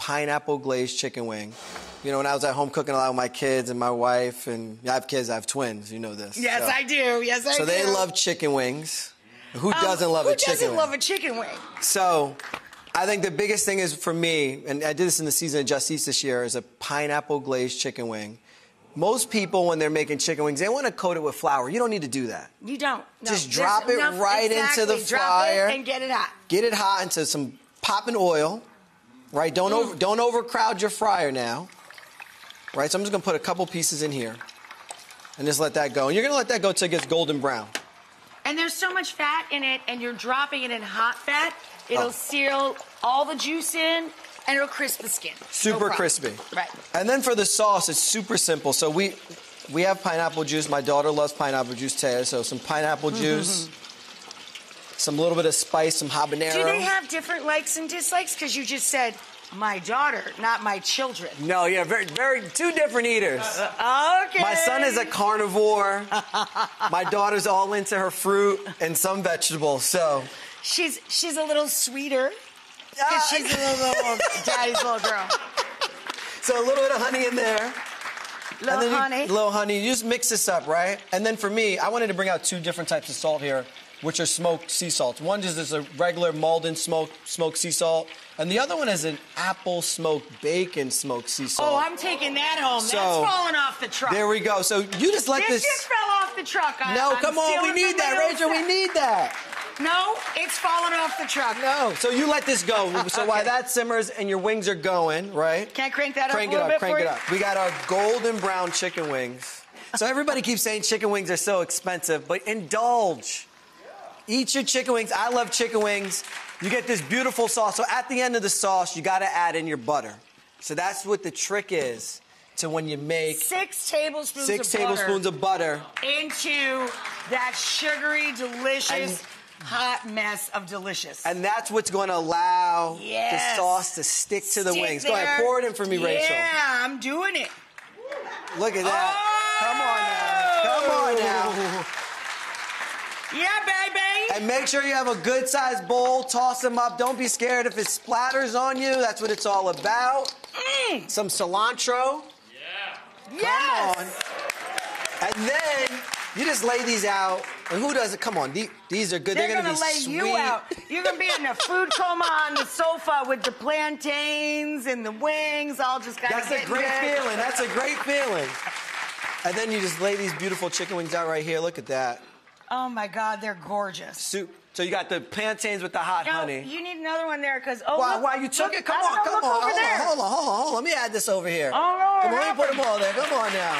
pineapple glazed chicken wing. You know, when I was at home cooking a lot with my kids and my wife, and I have kids, I have twins, you know this. Yes, so. I do. Yes, I do. So they love chicken wings. Who doesn't love a chicken wing? Who doesn't love a chicken wing? So I think the biggest thing is for me, and I did this in the season of Just Eats this year, is a pineapple glazed chicken wing. Most people, when they're making chicken wings, they want to coat it with flour. You don't need to do that. You don't. No. Just drop it right into the fryer. Drop it and get it hot. Get it hot into some popping oil, right? Don't overcrowd your fryer now, right? So I'm just going to put a couple pieces in here and just let that go. And you're going to let that go till it gets golden brown. And there's so much fat in it, and you're dropping it in hot fat. It'll seal all the juice in, and it'll crisp the skin. Super crispy. Right. And then for the sauce, it's super simple. So we have pineapple juice. My daughter loves pineapple juice, Taya. So some pineapple juice, some little bit of spice, some habanero. Do they have different likes and dislikes? Because you just said my daughter, not my children. No, yeah, very two different eaters. Okay. My son is a carnivore. My daughter's all into her fruit and some vegetables. So she's a little sweeter. Because she's a little daddy's little girl. So a little bit of honey in there. Little honey. You just mix this up, right? And then for me, I wanted to bring out two different types of salt here, which are smoked sea salts. One is a regular Malden smoked sea salt, and the other one is an apple smoked bacon smoked sea salt. Oh, I'm taking that home. That's falling off the truck. There we go. So you just let this... This just fell off the truck. No, come on. We need that, Rachel. We need that. No, it's falling off the truck. No. So you let this go. So while that simmers and your wings are going, right? Can I crank that up a little bit for you? Crank it up. We got our golden brown chicken wings. So everybody keeps saying chicken wings are so expensive, but indulge. Eat your chicken wings. I love chicken wings. You get this beautiful sauce. So at the end of the sauce, you got to add in your butter. So that's what the trick is to when you make 6 tablespoons of butter into that sugary, delicious, hot mess of delicious. And that's what's going to allow the sauce to stick to the wings. Go ahead, pour it in for me, Rachel. Yeah, I'm doing it. Look at that. Come on now. Yeah, baby. And make sure you have a good-sized bowl. Toss them up. Don't be scared if it splatters on you. That's what it's all about. Some cilantro. Yeah. Yes. Come on. And then you just lay these out. And who does it? Come on. These are good. They're going to be sweet. They're going to lay you out. You're going to be in a food coma on the sofa with the plantains and the wings all just kind of That's a great feeling. That's a great feeling. And then you just lay these beautiful chicken wings out right here. Look at that. Oh, my God. They're gorgeous. So you got the plantains with the hot honey. You need another one there because, Why you took it? Come on. Hold on. Let me add this over here. Oh, no. Come on, let me put them all there. Come on now.